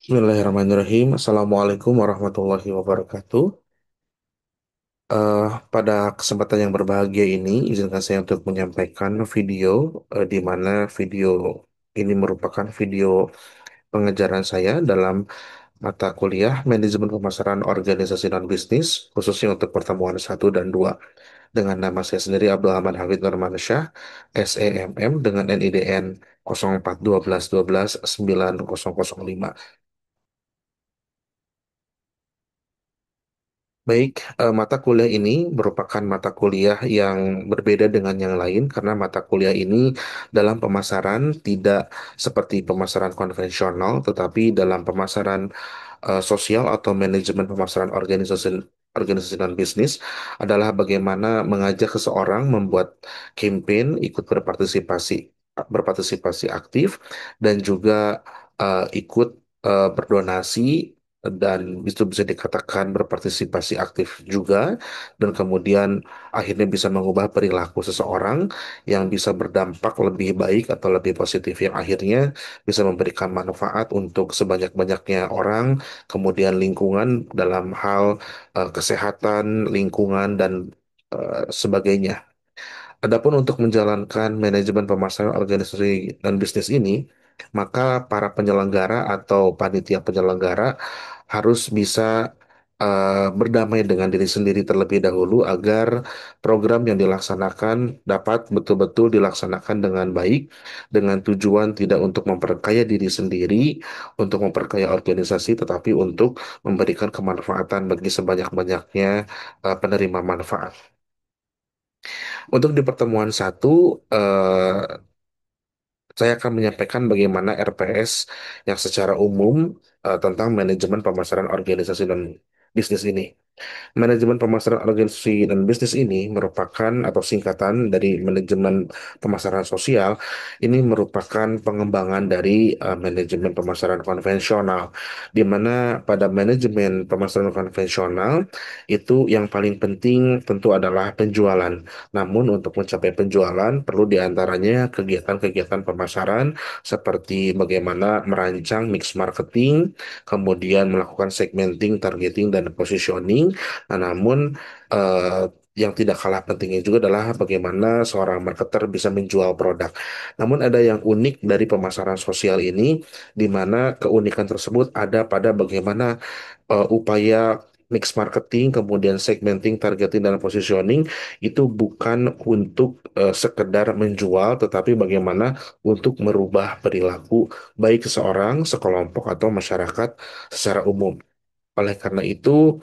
Bismillahirrahmanirrahim. Assalamualaikum warahmatullahi wabarakatuh. Eh, Pada kesempatan yang berbahagia ini, izinkan saya untuk menyampaikan video di mana video ini merupakan video pengajaran saya dalam mata kuliah Manajemen Pemasaran Organisasi Non-Bisnis, khususnya untuk pertemuan 1 dan 2 dengan nama saya sendiri Abdul Ahmad Hafid Nurmansyah, SEMM dengan NIDN 0412129005. Baik, mata kuliah ini merupakan mata kuliah yang berbeda dengan yang lain karena mata kuliah ini dalam pemasaran tidak seperti pemasaran konvensional, tetapi dalam pemasaran sosial atau manajemen pemasaran organisasi organisasi non bisnis adalah bagaimana mengajak seseorang membuat campaign, ikut berpartisipasi aktif dan juga ikut berdonasi dan itu bisa dikatakan berpartisipasi aktif juga dan kemudian akhirnya bisa mengubah perilaku seseorang yang bisa berdampak lebih baik atau lebih positif yang akhirnya bisa memberikan manfaat untuk sebanyak-banyaknya orang, kemudian lingkungan dalam hal kesehatan, lingkungan dan sebagainya. Adapun untuk menjalankan manajemen pemasaran organisasi dan bisnis ini, maka para penyelenggara atau panitia penyelenggara harus bisa berdamai dengan diri sendiri terlebih dahulu agar program yang dilaksanakan dapat betul-betul dilaksanakan dengan baik, dengan tujuan tidak untuk memperkaya diri sendiri, untuk memperkaya organisasi, tetapi untuk memberikan kemanfaatan bagi sebanyak-banyaknya penerima manfaat. Untuk di pertemuan 1, saya akan menyampaikan bagaimana RPS yang secara umum tentang manajemen pemasaran organisasi dan bisnis ini. Manajemen pemasaran organisasi dan bisnis ini merupakan atau singkatan dari manajemen pemasaran sosial. Ini merupakan pengembangan dari manajemen pemasaran konvensional, di mana pada manajemen pemasaran konvensional itu yang paling penting tentu adalah penjualan. Namun untuk mencapai penjualan perlu diantaranya kegiatan-kegiatan pemasaran seperti bagaimana merancang mix marketing, kemudian melakukan segmenting, targeting, dan positioning. Nah, namun yang tidak kalah pentingnya juga adalah bagaimana seorang marketer bisa menjual produk. Namun ada yang unik dari pemasaran sosial ini, di mana keunikan tersebut ada pada bagaimana upaya mix marketing, kemudian segmenting, targeting, dan positioning itu bukan untuk sekedar menjual, tetapi bagaimana untuk merubah perilaku baik seseorang, sekelompok, atau masyarakat secara umum. Oleh karena itu,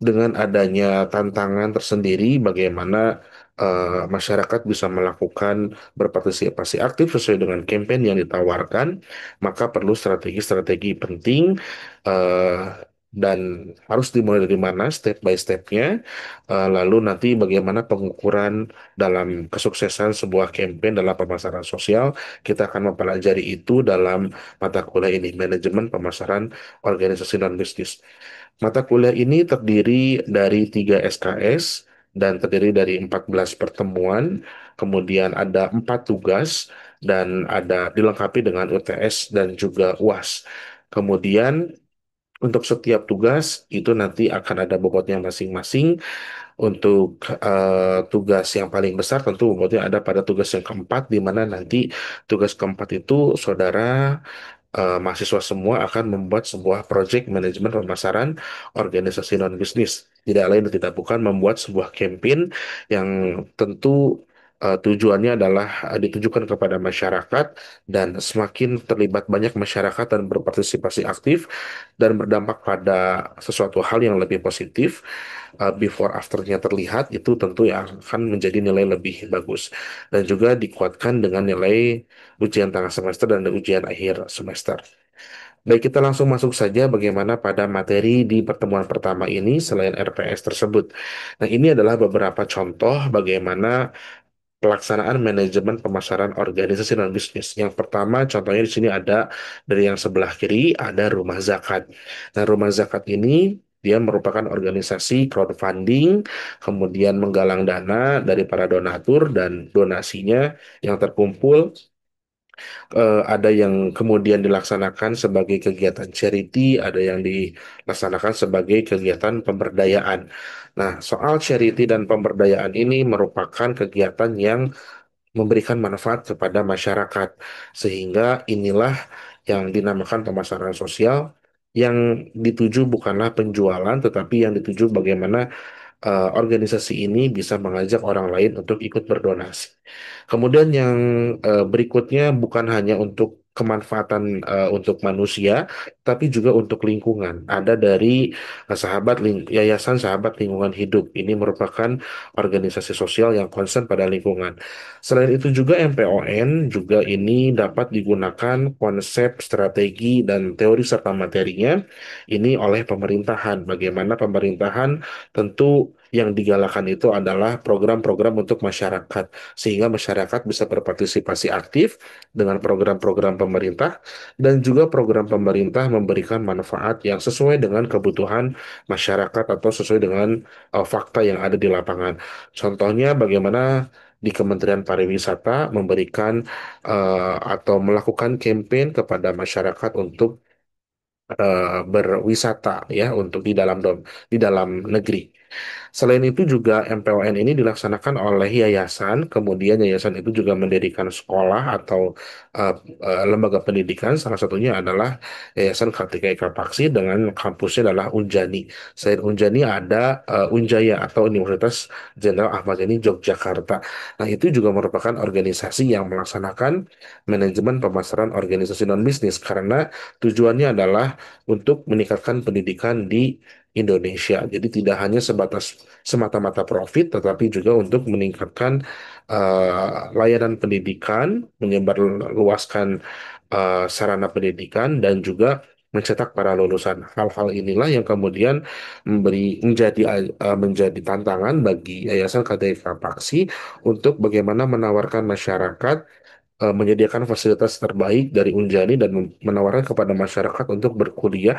dengan adanya tantangan tersendiri, bagaimana masyarakat bisa melakukan berpartisipasi aktif sesuai dengan campaign yang ditawarkan, maka perlu strategi-strategi penting eh, dan harus dimulai dari mana step by stepnya. Lalu nanti bagaimana pengukuran dalam kesuksesan sebuah campaign dalam pemasaran sosial, kita akan mempelajari itu dalam mata kuliah ini, manajemen pemasaran organisasi dan bisnis. Mata kuliah ini terdiri dari 3 SKS dan terdiri dari 14 pertemuan, kemudian ada 4 tugas, dan ada dilengkapi dengan UTS dan juga UAS. Kemudian untuk setiap tugas itu nanti akan ada bobotnya masing-masing. Untuk tugas yang paling besar tentu bobotnya ada pada tugas yang keempat, di mana nanti tugas keempat itu saudara mahasiswa semua akan membuat sebuah project manajemen pemasaran organisasi non-bisnis. Tidak lain dan tidak bukan membuat sebuah campaign yang tentu tujuannya adalah ditujukan kepada masyarakat, dan semakin terlibat banyak masyarakat dan berpartisipasi aktif dan berdampak pada sesuatu hal yang lebih positif, before afternya terlihat, itu tentu yang akan menjadi nilai lebih bagus dan juga dikuatkan dengan nilai ujian tengah semester dan ujian akhir semester. Baik, kita langsung masuk saja bagaimana pada materi di pertemuan pertama ini selain RPS tersebut. Nah, ini adalah beberapa contoh bagaimana pelaksanaan manajemen pemasaran organisasi non bisnis. Yang pertama, contohnya di sini ada dari yang sebelah kiri ada Rumah Zakat. Nah, Rumah Zakat ini dia merupakan organisasi crowdfunding, kemudian menggalang dana dari para donatur dan donasinya yang terkumpul Ada yang kemudian dilaksanakan sebagai kegiatan charity, ada yang dilaksanakan sebagai kegiatan pemberdayaan. Nah, soal charity dan pemberdayaan ini merupakan kegiatan yang memberikan manfaat kepada masyarakat, sehingga inilah yang dinamakan pemasaran sosial. Yang dituju bukanlah penjualan, tetapi yang dituju bagaimana organisasi ini bisa mengajak orang lain untuk ikut berdonasi. Kemudian yang berikutnya bukan hanya untuk kemanfaatan untuk manusia, tapi juga untuk lingkungan. Ada dari Yayasan Sahabat Lingkungan Hidup. Ini merupakan organisasi sosial yang concern pada lingkungan. Selain itu juga MPON juga ini dapat digunakan konsep, strategi, dan teori serta materinya ini oleh pemerintahan. Bagaimana pemerintahan tentu yang digalakan itu adalah program-program untuk masyarakat, sehingga masyarakat bisa berpartisipasi aktif dengan program-program pemerintah, dan juga program pemerintah memberikan manfaat yang sesuai dengan kebutuhan masyarakat atau sesuai dengan fakta yang ada di lapangan. Contohnya bagaimana di Kementerian Pariwisata memberikan atau melakukan campaign kepada masyarakat untuk berwisata ya untuk di dalam negeri. Selain itu juga MPON ini dilaksanakan oleh yayasan, kemudian yayasan itu juga mendirikan sekolah atau uh, lembaga pendidikan, salah satunya adalah Yayasan Kartika Eka Paksi dengan kampusnya adalah Unjani. Selain Unjani ada Unjaya atau Universitas Jenderal Ahmad Yani Yogyakarta. Nah, itu juga merupakan organisasi yang melaksanakan manajemen pemasaran organisasi non-bisnis karena tujuannya adalah untuk meningkatkan pendidikan di Indonesia. Jadi tidak hanya semata-mata profit, tetapi juga untuk meningkatkan layanan pendidikan, menyebarluaskan sarana pendidikan, dan juga mencetak para lulusan. Hal-hal inilah yang kemudian menjadi tantangan bagi Yayasan KTK Paksi untuk bagaimana menawarkan masyarakat menyediakan fasilitas terbaik dari Unjani dan menawarkan kepada masyarakat untuk berkuliah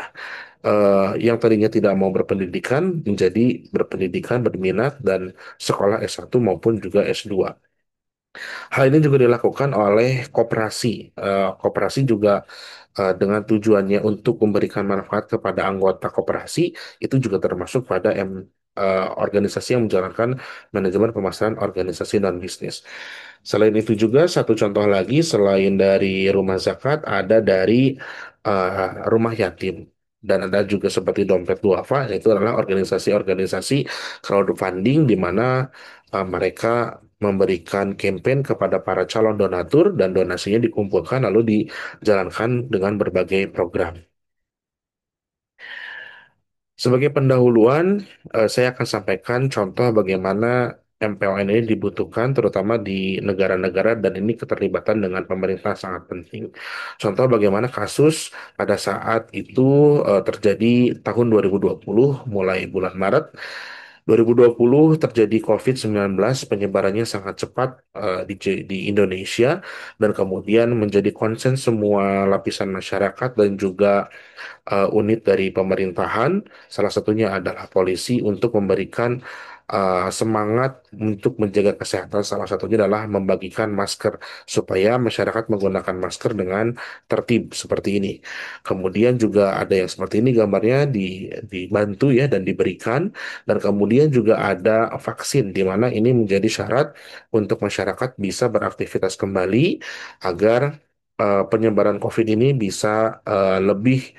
yang tadinya tidak mau berpendidikan menjadi berpendidikan, berminat, dan sekolah S1 maupun juga S2. Hal ini juga dilakukan oleh koperasi. Koperasi juga dengan tujuannya untuk memberikan manfaat kepada anggota koperasi, itu juga termasuk pada organisasi yang menjalankan manajemen pemasaran organisasi non-bisnis. Selain itu juga satu contoh lagi selain dari rumah zakat ada dari rumah yatim. Dan ada juga seperti Dompet Duafa, yaitu adalah organisasi-organisasi crowdfunding di mana mereka memberikan campaign kepada para calon donatur dan donasinya dikumpulkan lalu dijalankan dengan berbagai program. Sebagai pendahuluan, saya akan sampaikan contoh bagaimana MPLN ini dibutuhkan, terutama di negara-negara, dan ini keterlibatan dengan pemerintah sangat penting. Contoh bagaimana kasus pada saat itu terjadi tahun 2020, mulai bulan Maret 2020 terjadi COVID-19, penyebarannya sangat cepat di Indonesia, dan kemudian menjadi konsen semua lapisan masyarakat dan juga unit dari pemerintahan, salah satunya adalah polisi untuk memberikan semangat untuk menjaga kesehatan. Salah satunya adalah membagikan masker supaya masyarakat menggunakan masker dengan tertib seperti ini. Kemudian juga ada yang seperti ini gambarnya dibantu ya dan diberikan, dan kemudian juga ada vaksin di mana ini menjadi syarat untuk masyarakat bisa beraktivitas kembali agar penyebaran COVID ini bisa lebih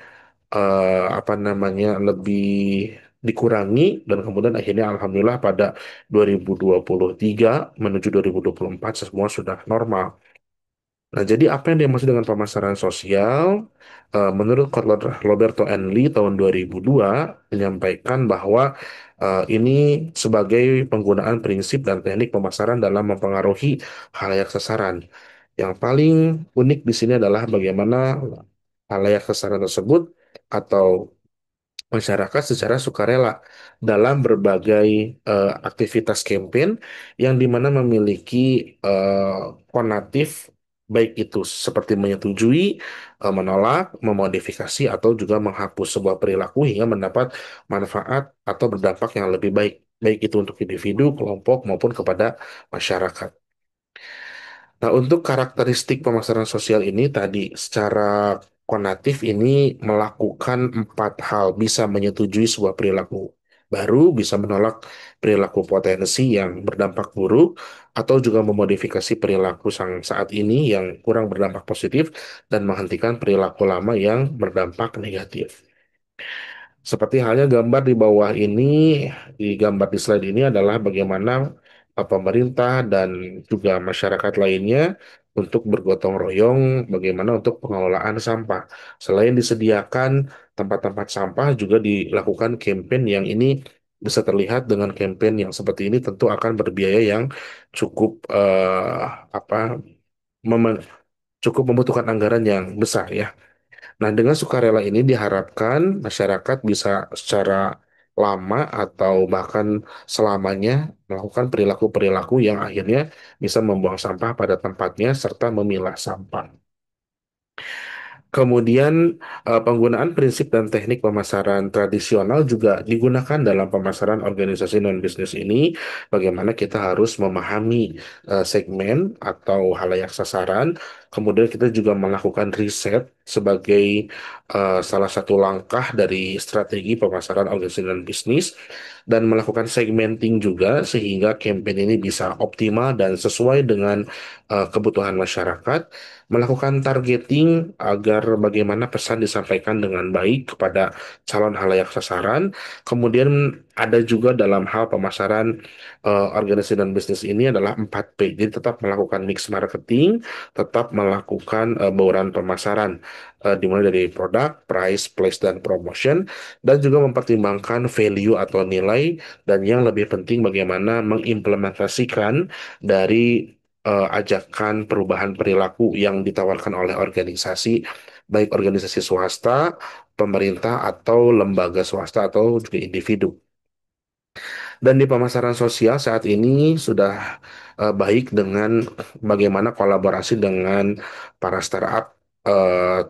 apa namanya lebih dikurangi, dan kemudian akhirnya alhamdulillah pada 2023 menuju 2024 semua sudah normal. Nah, jadi apa yang dimaksud dengan pemasaran sosial? Menurut Roberto Enli tahun 2002 menyampaikan bahwa ini sebagai penggunaan prinsip dan teknik pemasaran dalam mempengaruhi khalayak sasaran. Yang paling unik di sini adalah bagaimana khalayak sasaran tersebut atau masyarakat secara sukarela dalam berbagai aktivitas campaign yang dimana memiliki konatif baik itu seperti menyetujui, menolak, memodifikasi atau juga menghapus sebuah perilaku hingga mendapat manfaat atau berdampak yang lebih baik baik itu untuk individu, kelompok maupun kepada masyarakat. Nah, untuk karakteristik pemasaran sosial ini tadi secara konatif ini melakukan empat hal, bisa menyetujui sebuah perilaku baru, bisa menolak perilaku potensi yang berdampak buruk, atau juga memodifikasi perilaku sang saat ini yang kurang berdampak positif dan menghentikan perilaku lama yang berdampak negatif. Seperti halnya gambar di bawah ini, di gambar di slide ini adalah bagaimana pemerintah dan juga masyarakat lainnya untuk bergotong royong, bagaimana untuk pengelolaan sampah. Selain disediakan tempat-tempat sampah, juga dilakukan campaign yang ini bisa terlihat dengan campaign yang seperti ini tentu akan berbiaya yang cukup apa mem- cukup membutuhkan anggaran yang besar ya. Nah, dengan sukarela ini diharapkan masyarakat bisa secara lama atau bahkan selamanya melakukan perilaku-perilaku yang akhirnya bisa membuang sampah pada tempatnya serta memilah sampah. Kemudian penggunaan prinsip dan teknik pemasaran tradisional juga digunakan dalam pemasaran organisasi non-bisnis ini. Bagaimana kita harus memahami segmen atau halayak sasaran. Kemudian kita juga melakukan riset sebagai salah satu langkah dari strategi pemasaran organisasi non-bisnis dan melakukan segmenting juga sehingga campaign ini bisa optimal dan sesuai dengan kebutuhan masyarakat, melakukan targeting agar bagaimana pesan disampaikan dengan baik kepada calon halayak sasaran. Kemudian ada juga dalam hal pemasaran organisasi dan bisnis ini adalah 4P. Jadi tetap melakukan mix marketing, tetap melakukan bauran pemasaran dimulai dari produk, price, place, dan promotion, dan juga mempertimbangkan value atau nilai, dan yang lebih penting bagaimana mengimplementasikan dari ajakan perubahan perilaku yang ditawarkan oleh organisasi, baik organisasi swasta, pemerintah, atau lembaga swasta, atau juga individu. Dan di pemasaran sosial saat ini sudah baik dengan bagaimana kolaborasi dengan para startup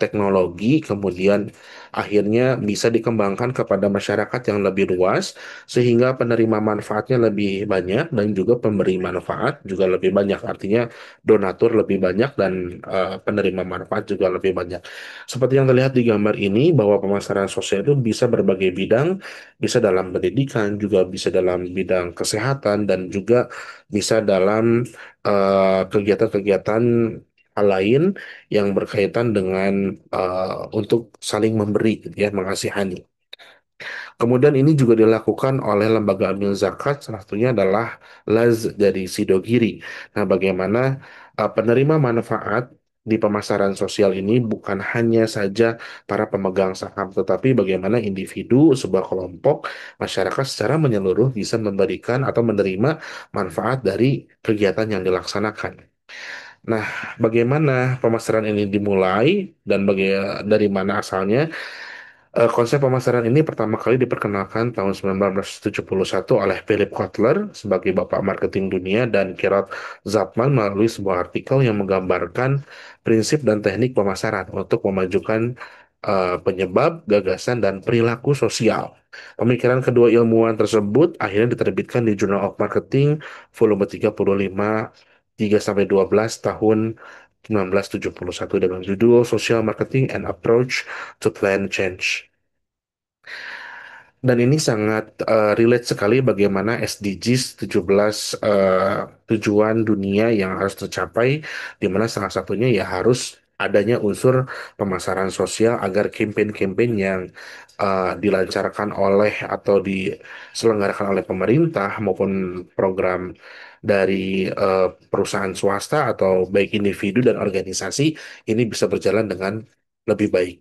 teknologi, kemudian akhirnya bisa dikembangkan kepada masyarakat yang lebih luas, sehingga penerima manfaatnya lebih banyak dan juga pemberi manfaat juga lebih banyak. Artinya donatur lebih banyak dan penerima manfaat juga lebih banyak. Seperti yang terlihat di gambar ini, bahwa pemasaran sosial itu bisa berbagai bidang, bisa dalam pendidikan, juga bisa dalam bidang kesehatan, dan juga bisa dalam kegiatan-kegiatan hal lain yang berkaitan dengan untuk saling memberi, gitu ya, mengasihani. Kemudian ini juga dilakukan oleh lembaga amil zakat, salah satunya adalah Laz dari Sidogiri. Nah, bagaimana penerima manfaat di pemasaran sosial ini bukan hanya saja para pemegang saham, tetapi bagaimana individu, sebuah kelompok, masyarakat secara menyeluruh bisa memberikan atau menerima manfaat dari kegiatan yang dilaksanakan. Nah, bagaimana pemasaran ini dimulai dan dari mana asalnya? Konsep pemasaran ini pertama kali diperkenalkan tahun 1971 oleh Philip Kotler sebagai Bapak Marketing Dunia dan Gerald Zapman melalui sebuah artikel yang menggambarkan prinsip dan teknik pemasaran untuk memajukan penyebab, gagasan, dan perilaku sosial. Pemikiran kedua ilmuwan tersebut akhirnya diterbitkan di Journal of Marketing volume 35 3-12 tahun 1971 dengan judul Social Marketing and Approach to Plan Change. Dan ini sangat relate sekali bagaimana SDGs 17 tujuan dunia yang harus tercapai, di mana salah satunya ya harus adanya unsur pemasaran sosial agar campaign-campaign yang dilancarkan oleh atau diselenggarakan oleh pemerintah maupun program dari perusahaan swasta atau baik individu dan organisasi ini bisa berjalan dengan lebih baik.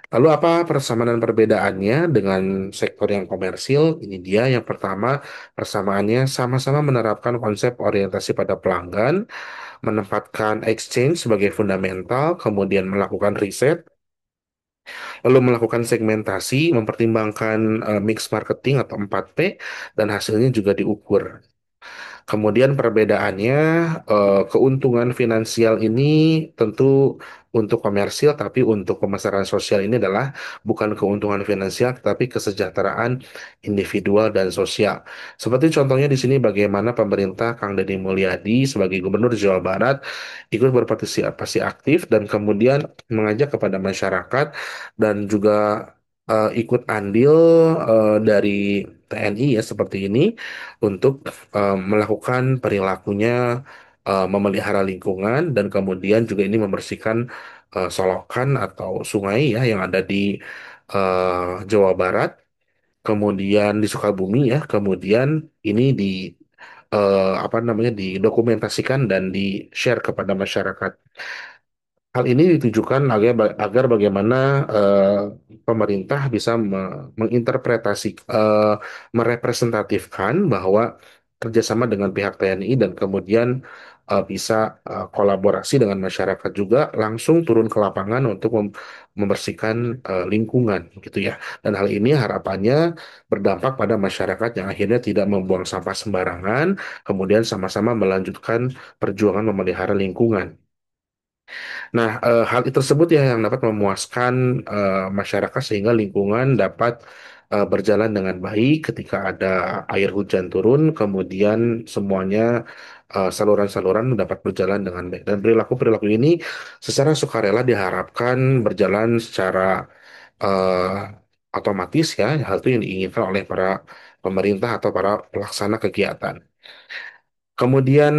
Lalu apa persamaan dan perbedaannya dengan sektor yang komersil? Ini dia yang pertama, persamaannya sama-sama menerapkan konsep orientasi pada pelanggan, menempatkan exchange sebagai fundamental, kemudian melakukan riset, lalu melakukan segmentasi, mempertimbangkan mix marketing atau 4P, dan hasilnya juga diukur. Kemudian perbedaannya, keuntungan finansial ini tentu untuk komersil, tapi untuk pemasaran sosial ini adalah bukan keuntungan finansial, tetapi kesejahteraan individual dan sosial. Seperti contohnya di sini bagaimana pemerintah Kang Deddy Mulyadi sebagai Gubernur Jawa Barat ikut berpartisipasi aktif dan kemudian mengajak kepada masyarakat dan juga ikut andil dari TNI ya seperti ini untuk melakukan perilakunya memelihara lingkungan dan kemudian juga ini membersihkan solokan atau sungai ya yang ada di Jawa Barat, kemudian di Sukabumi ya, kemudian ini di apa namanya didokumentasikan dan di-share kepada masyarakat. Hal ini ditujukan agar bagaimana pemerintah bisa menginterpretasi, merepresentatifkan bahwa kerjasama dengan pihak TNI dan kemudian bisa kolaborasi dengan masyarakat juga langsung turun ke lapangan untuk membersihkan lingkungan gitu ya. Dan hal ini harapannya berdampak pada masyarakat yang akhirnya tidak membuang sampah sembarangan, kemudian sama-sama melanjutkan perjuangan memelihara lingkungan. Nah, hal itu tersebut ya yang dapat memuaskan masyarakat sehingga lingkungan dapat berjalan dengan baik ketika ada air hujan turun, kemudian semuanya saluran-saluran dapat berjalan dengan baik. Dan perilaku-perilaku ini secara sukarela diharapkan berjalan secara eh, otomatis ya, hal itu yang diinginkan oleh para pemerintah atau para pelaksana kegiatan. Kemudian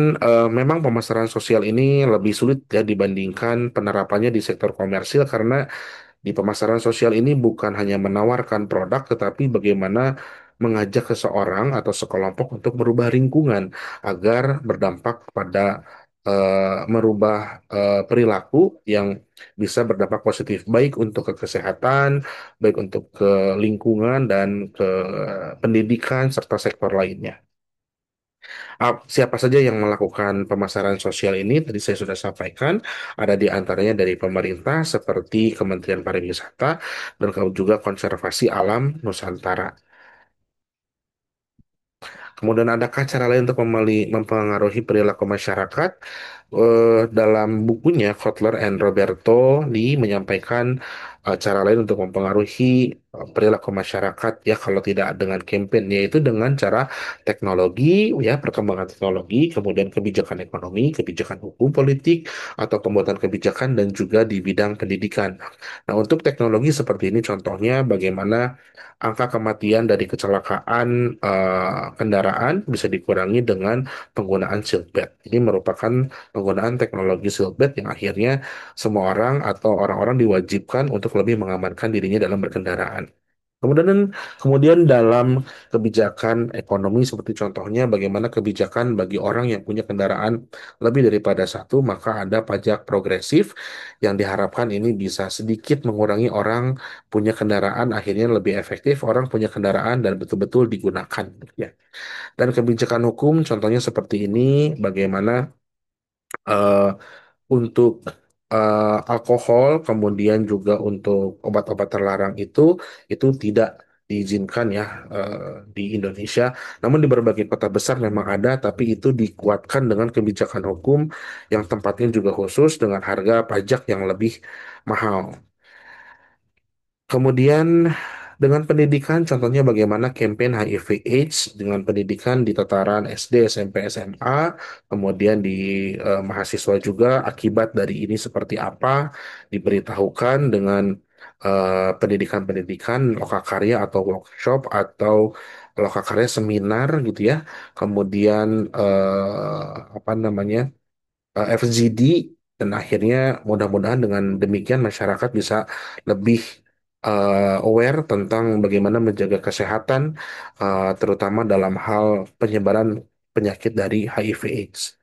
memang pemasaran sosial ini lebih sulit ya dibandingkan penerapannya di sektor komersil karena di pemasaran sosial ini bukan hanya menawarkan produk tetapi bagaimana mengajak seseorang atau sekelompok untuk merubah lingkungan agar berdampak pada merubah perilaku yang bisa berdampak positif baik untuk ke kesehatan, baik untuk ke lingkungan dan ke pendidikan serta sektor lainnya. Siapa saja yang melakukan pemasaran sosial ini? Tadi saya sudah sampaikan, ada di antaranya dari pemerintah seperti Kementerian Pariwisata dan juga Konservasi Alam Nusantara. Kemudian adakah cara lain untuk mempengaruhi perilaku masyarakat? Dalam bukunya Kotler and Roberto Lee menyampaikan cara lain untuk mempengaruhi perilaku masyarakat ya kalau tidak dengan campaign yaitu dengan cara teknologi ya perkembangan teknologi, kemudian kebijakan ekonomi, kebijakan hukum politik atau pembuatan kebijakan dan juga di bidang pendidikan. Nah, untuk teknologi seperti ini contohnya bagaimana angka kematian dari kecelakaan kendaraan bisa dikurangi dengan penggunaan seatbelt. Ini merupakan penggunaan teknologi seatbelt yang akhirnya semua orang atau orang-orang diwajibkan untuk lebih mengamankan dirinya dalam berkendaraan. Kemudian dalam kebijakan ekonomi seperti contohnya bagaimana kebijakan bagi orang yang punya kendaraan lebih daripada satu, maka ada pajak progresif yang diharapkan ini bisa sedikit mengurangi orang punya kendaraan, akhirnya lebih efektif orang punya kendaraan dan betul-betul digunakan. Ya. Dan kebijakan hukum contohnya seperti ini, bagaimana eh, untuk alkohol, kemudian juga untuk obat-obat terlarang itu tidak diizinkan ya di Indonesia. Namun di berbagai kota besar memang ada, tapi itu dikuatkan dengan kebijakan hukum yang tempatnya juga khusus dengan harga pajak yang lebih mahal. Kemudian dengan pendidikan, contohnya bagaimana campaign HIV/AIDS dengan pendidikan di tataran SD, SMP, SMA, kemudian di mahasiswa juga akibat dari ini seperti apa, diberitahukan dengan pendidikan-pendidikan lokakarya atau workshop atau lokakarya seminar gitu ya. Kemudian apa namanya? FGD dan akhirnya mudah-mudahan dengan demikian masyarakat bisa lebih aware tentang bagaimana menjaga kesehatan terutama dalam hal penyebaran penyakit dari HIV/AIDS.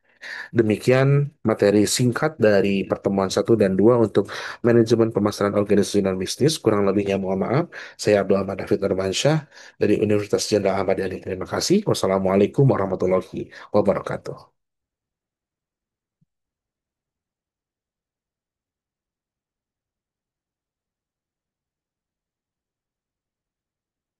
Demikian materi singkat dari pertemuan satu dan 2 untuk manajemen pemasaran organisasi dan bisnis. Kurang lebihnya mohon maaf. Saya Abdul Ahmad David Nurmansyah dari Universitas Jenderal Ahmad Yani. Terima kasih. Wassalamualaikum warahmatullahi wabarakatuh.